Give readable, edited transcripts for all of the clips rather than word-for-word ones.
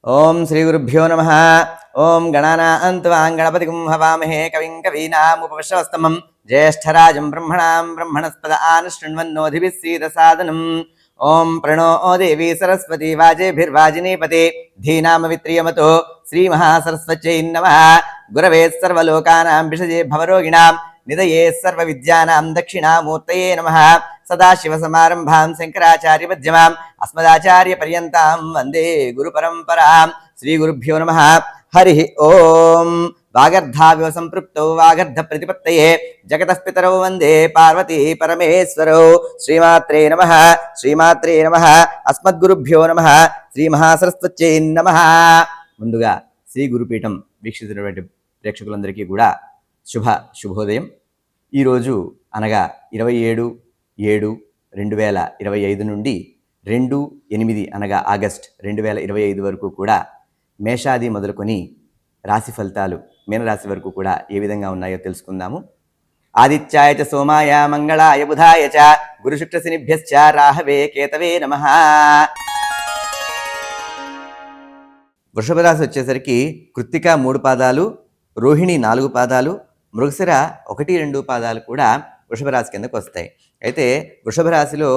ఓం శ్రీ గురుభ్యో నమః. ఓం గణానాం త్వాం గణపతిం హవామహే కవిం కవీనాముపవిశ్రవస్తమం జ్యేష్ఠరాజం బ్రహ్మణాం బ్రహ్మణస్పద ఆనశృణ్వన్నోధిభిः సీదసాదనం. ఓం ప్రణో దేవీ సరస్వతి వాజేభిర్వాజినీపతే ధీనామవిత్రియమతో శ్రీమహాసరస్వత్యై నమః. గురవే సర్వలోకానాం విషజే భవరోగిణాం నిదయే సర్వవిద్యానాం దక్షిణామూర్తయే నమః. సదాశివసమారంభాం శంకరాచార్యమధ్యమాం అస్మదాచార్యపర్యంతాం వందే గురుపరంపరాం. శ్రీగురుభ్యో నమః. హరి ఓం. వాగర్ధావివ సంపృక్తౌ వాగర్ధ ప్రతిపత్తయే జగతః పితరౌ వందే పార్వతీ పరమేశ్వరౌ. శ్రీమాత్రే నమః. శ్రీమాత్రే నమః. అస్మద్గురుభ్యో నమః. శ్రీ మహాసరస్వత్యై నమః. ముందుగా శ్రీ గురుపీఠం వీక్షిస్తున్నటువంటి ప్రేక్షకులందరికీ కూడా శుభోదయం. ఈరోజు అనగా 27/7/2025 నుండి 2/8 అనగా ఆగస్ట్ 2025 వరకు కూడా మేషాది మొదలుకొని రాశి ఫలితాలు మీనరాశి వరకు కూడా ఏ విధంగా ఉన్నాయో తెలుసుకుందాము. ఆదిత్యాయ చ సోమాయ మంగళాయ బుధాయ చ గురు శుక్ర శనిభ్యశ్చ రాహవే కేతవే నమః. వృషభ రాశి వచ్చేసరికి కృత్తిక 3 పాదాలు, రోహిణి 4 పాదాలు, మృగశిర 1-2 పాదాలు కూడా వృషభ రాశి కిందకు వస్తాయి. అయితే వృషభ రాశిలో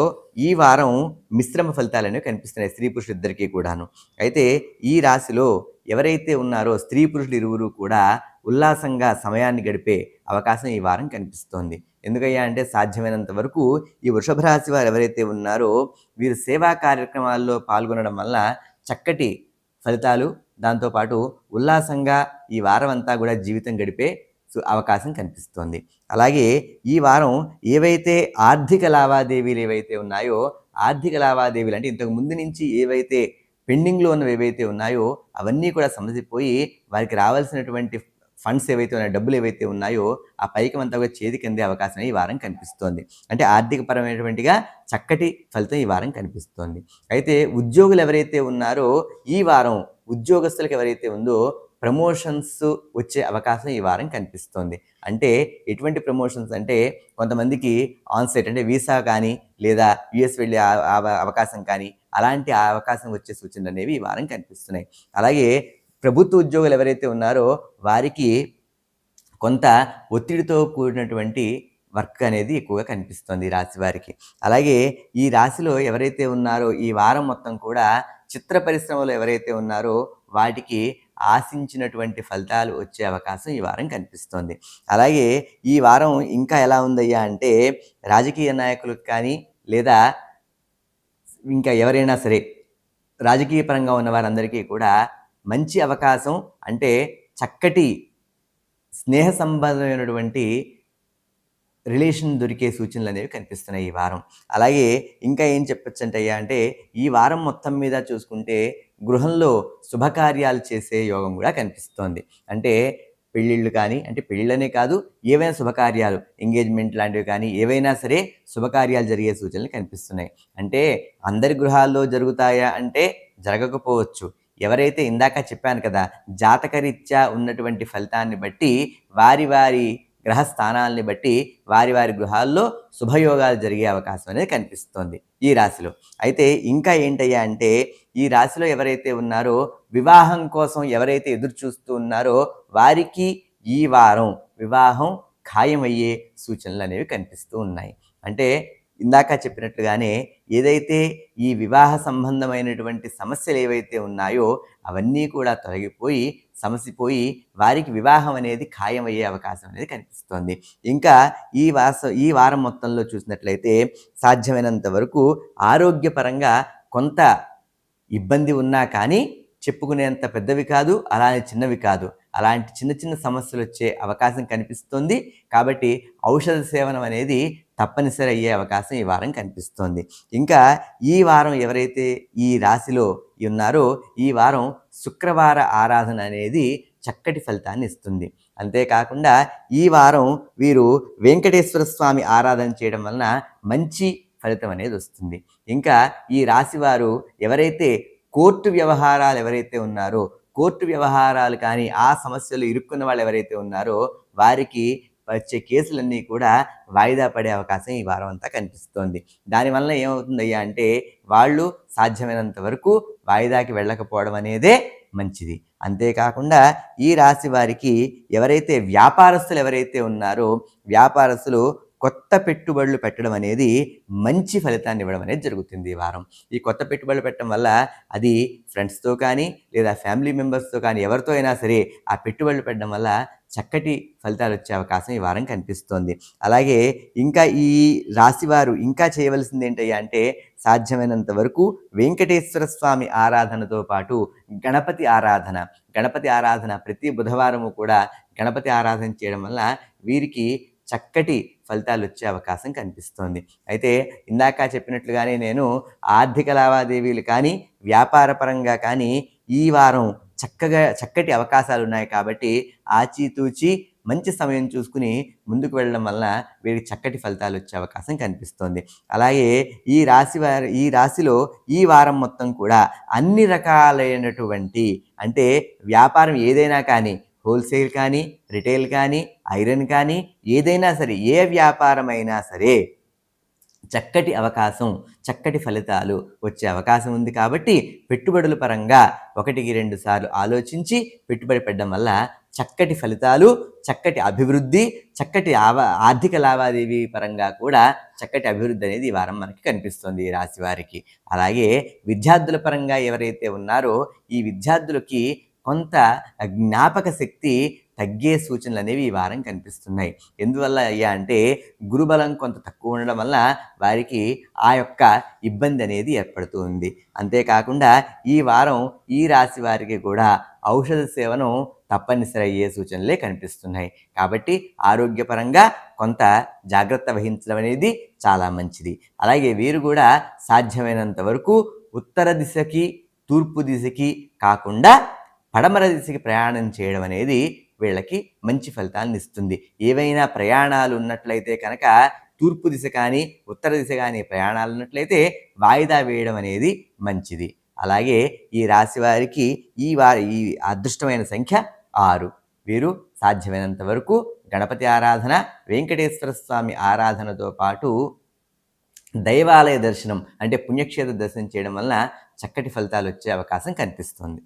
ఈ వారం మిశ్రమ ఫలితాలు అనేవి కనిపిస్తున్నాయి స్త్రీ పురుషులు ఇద్దరికీ కూడాను. అయితే ఈ రాశిలో ఎవరైతే ఉన్నారో స్త్రీ పురుషులు ఇరువురు కూడా ఉల్లాసంగా సమయాన్ని గడిపే అవకాశం ఈ వారం కనిపిస్తోంది. ఎందుకయ్యా అంటే సాధ్యమైనంత వరకు ఈ వృషభ రాశి వారు ఎవరైతే ఉన్నారో వీరు సేవా కార్యక్రమాల్లో పాల్గొనడం వల్ల చక్కటి ఫలితాలు, దాంతోపాటు ఉల్లాసంగా ఈ వారం అంతా కూడా జీవితం గడిపే అవకాశం కనిపిస్తోంది. అలాగే ఈ వారం ఏవైతే ఆర్థిక లావాదేవీలు ఏవైతే ఉన్నాయో, ఆర్థిక లావాదేవీలు అంటే ఇంతకు ముందు నుంచి ఏవైతే పెండింగ్లో ఉన్నవి ఏవైతే ఉన్నాయో అవన్నీ కూడా సమసిపోయి వారికి రావాల్సినటువంటి ఫండ్స్ ఏవైతే ఉన్నాయో, డబ్బులు ఏవైతే ఉన్నాయో ఆ పైకి అంతా కూడా చేతికి అందే అవకాశం ఈ వారం కనిపిస్తోంది. అంటే ఆర్థికపరమైనటువంటిగా చక్కటి ఫలితం ఈ వారం కనిపిస్తోంది. అయితే ఉద్యోగులు ఎవరైతే ఉన్నారో ఈ వారం ఉద్యోగస్తులకు ఎవరైతే ఉందో ప్రమోషన్స్ వచ్చే అవకాశం ఈ వారం కనిపిస్తోంది. అంటే ఎటువంటి ప్రమోషన్స్ అంటే కొంతమందికి ఆన్సైట్ అంటే వీసా కానీ లేదా యుఎస్ వెళ్ళే అవకాశం కానీ అలాంటి అవకాశం వచ్చే సూచనలు అనేవి ఈ వారం కనిపిస్తున్నాయి. అలాగే ప్రభుత్వ ఉద్యోగులు ఎవరైతే ఉన్నారో వారికి కొంత ఒత్తిడితో కూడినటువంటి వర్క్ అనేది ఎక్కువగా కనిపిస్తుంది ఈ రాశి వారికి. అలాగే ఈ రాశిలో ఎవరైతే ఉన్నారో ఈ వారం మొత్తం కూడా చిత్ర పరిశ్రమలో ఎవరైతే ఉన్నారో వాటికి ఆశించినటువంటి ఫలితాలు వచ్చే అవకాశం ఈ వారం కనిపిస్తోంది. అలాగే ఈ వారం ఇంకా ఎలా ఉందయ్యా అంటే రాజకీయ నాయకులకు కానీ లేదా ఇంకా ఎవరైనా సరే రాజకీయ పరంగా ఉన్న వారందరికీ కూడా మంచి అవకాశం, అంటే చక్కటి స్నేహ సంబంధమైనటువంటి రిలేషన్ దొరికే సూచనలు అనేవి కనిపిస్తున్నాయి ఈ వారం. అలాగే ఇంకా ఏం చెప్పచ్చు అంటే ఈ వారం మొత్తం మీద చూసుకుంటే గృహంలో శుభకార్యాలు చేసే యోగం కూడా కనిపిస్తోంది. అంటే పెళ్ళిళ్ళు కానీ, అంటే పెళ్ళిళ్ళనే కాదు ఏవైనా శుభకార్యాలు, ఎంగేజ్మెంట్ లాంటివి కానీ ఏవైనా సరే శుభకార్యాలు జరిగే సూచనలు కనిపిస్తున్నాయి. అంటే అందరి గృహాల్లో జరుగుతాయా అంటే జరగకపోవచ్చు. ఎవరైతే ఇందాక చెప్పాను కదా జాతకరీత్యా ఉన్నటువంటి ఫలితాన్ని బట్టి వారి వారి గ్రహ స్థానాలని బట్టి వారి వారి గృహాల్లో శుభయోగాలు జరిగే అవకాశం అనేది కనిపిస్తోంది ఈ రాశిలో. అయితే ఇంకా ఏంటయ్యా అంటే ఈ రాశిలో ఎవరైతే ఉన్నారో వివాహం కోసం ఎవరైతే ఎదురు చూస్తూ ఉన్నారో వారికి ఈ వారం వివాహం ఖాయమయ్యే సూచనలు అనేవి కనిపిస్తూ ఉన్నాయి. అంటే ఇందాక చెప్పినట్లుగానే ఏదైతే ఈ వివాహ సంబంధమైనటువంటి సమస్యలు ఏవైతే ఉన్నాయో అవన్నీ కూడా తొలగిపోయి సమసిపోయి వారికి వివాహం అనేది ఖాయమయ్యే అవకాశం అనేది కనిపిస్తోంది. ఇంకా ఈ వారం మొత్తంలో చూసినట్లయితే సాధ్యమైనంత వరకు ఆరోగ్యపరంగా కొంత ఇబ్బంది ఉన్నా కానీ చెప్పుకునేంత పెద్దవి కాదు, అలానే చిన్నవి కాదు, అలాంటి చిన్న చిన్న సమస్యలు వచ్చే అవకాశం కనిపిస్తుంది. కాబట్టి ఔషధ సేవనం అనేది తప్పనిసరి అయ్యే అవకాశం ఈ వారం కనిపిస్తోంది. ఇంకా ఈ వారం ఎవరైతే ఈ రాశిలో ఉన్నారో ఈ వారం శుక్రవార ఆరాధన అనేది చక్కటి ఫలితాన్ని ఇస్తుంది. అంతేకాకుండా ఈ వారం వీరు వెంకటేశ్వర స్వామి ఆరాధన చేయడం వలన మంచి ఫలితం అనేది వస్తుంది. ఇంకా ఈ రాశి వారు ఎవరైతే కోర్టు వ్యవహారాలు ఎవరైతే ఉన్నారో కోర్టు వ్యవహారాలు కానీ ఆ సమస్యలు ఇరుక్కున్న వాళ్ళు ఎవరైతే ఉన్నారో వారికి వచ్చే కేసులన్నీ కూడా వాయిదా పడే అవకాశం ఈ వారం అంతా కనిపిస్తోంది. దానివల్ల ఏమవుతుందయ్యా అంటే వాళ్ళు సాధ్యమైనంత వరకు వాయిదాకి వెళ్ళకపోవడం అనేదే మంచిది. అంతేకాకుండా ఈ రాశి వారికి వ్యాపారస్తులు ఎవరైతే ఉన్నారో వ్యాపారస్తులు కొత్త పెట్టుబడులు పెట్టడం అనేది మంచి ఫలితాన్ని ఇవ్వడం అనేది జరుగుతుంది ఈ వారం. ఈ కొత్త పెట్టుబడులు పెట్టడం వల్ల అది ఫ్రెండ్స్‌తో కానీ లేదా ఫ్యామిలీ మెంబర్స్‌తో కానీ ఎవరితో అయినా సరే ఆ పెట్టుబడులు పెట్టడం వల్ల చక్కటి ఫలితాలు వచ్చే అవకాశం ఈ వారం కనిపిస్తోంది. అలాగే ఇంకా ఈ రాశివారు ఇంకా చేయవలసింది ఏంటయ్యా అంటే సాధ్యమైనంత వరకు వెంకటేశ్వర స్వామి ఆరాధనతో పాటు గణపతి ఆరాధన ప్రతి బుధవారము కూడా గణపతి ఆరాధన చేయడం వల్ల వీరికి చక్కటి ఫలితాలు వచ్చే అవకాశం కనిపిస్తోంది. అయితే ఇందాక చెప్పినట్లుగానే నేను ఆర్థిక లావాదేవీలు కానీ వ్యాపార పరంగా కానీ ఈ వారం చక్కటి అవకాశాలు ఉన్నాయి కాబట్టి ఆచితూచి మంచి సమయం చూసుకుని ముందుకు వెళ్ళడం వల్ల వీరికి చక్కటి ఫలితాలు వచ్చే అవకాశం కనిపిస్తోంది. అలాగే ఈ రాశిలో ఈ వారం మొత్తం కూడా అన్ని రకాలైనటువంటి అంటే వ్యాపారం ఏదైనా కానీ హోల్సేల్ కానీ రిటైల్ కానీ ఐరన్ కానీ ఏదైనా సరే ఏ వ్యాపారమైనా సరే చక్కటి అవకాశం చక్కటి ఫలితాలు వచ్చే అవకాశం ఉంది కాబట్టి పెట్టుబడుల పరంగా 1-2 సార్లు ఆలోచించి పెట్టుబడి పెట్టడం వల్ల చక్కటి ఫలితాలు చక్కటి అభివృద్ధి చక్కటి ఆర్థిక లావాదేవీ పరంగా కూడా చక్కటి అభివృద్ధి అనేది ఈ వారం మనకి కనిపిస్తుంది ఈ రాశి వారికి. అలాగే విద్యార్థుల పరంగా ఎవరైతే ఉన్నారో ఈ విద్యార్థులకి కొంత జ్ఞాపక శక్తి తగ్గే సూచనలు అనేవి ఈ వారం కనిపిస్తున్నాయి. ఎందువల్ల అయ్యా అంటే గురుబలం కొంత తక్కువ ఉండడం వల్ల వారికి ఆ యొక్క ఇబ్బంది అనేది ఏర్పడుతూ ఉంది. అంతేకాకుండా ఈ వారం ఈ రాశి వారికి కూడా ఔషధ సేవనం తప్పనిసరి అయ్యే సూచనలే కనిపిస్తున్నాయి. కాబట్టి ఆరోగ్యపరంగా కొంత జాగ్రత్త వహించడం అనేది చాలా మంచిది. అలాగే వీరు కూడా సాధ్యమైనంత వరకు ఉత్తర దిశకి తూర్పు దిశకి కాకుండా పడమర దిశకి ప్రయాణం చేయడం అనేది వీళ్ళకి మంచి ఫలితాలను ఇస్తుంది. ఏవైనా ప్రయాణాలు ఉన్నట్లయితే కనుక తూర్పు దిశ కానీ ఉత్తర దిశ కానీ ప్రయాణాలు ఉన్నట్లయితే వాయిదా వేయడం అనేది మంచిది. అలాగే ఈ రాశి వారికి ఈ అదృష్టమైన సంఖ్య 6. వీరు సాధ్యమైనంత వరకు గణపతి ఆరాధన వెంకటేశ్వర స్వామి ఆరాధనతో పాటు దైవాలయ దర్శనం అంటే పుణ్యక్షేత్ర దర్శనం చేయడం వల్ల చక్కటి ఫలితాలు వచ్చే అవకాశం కనిపిస్తుంది.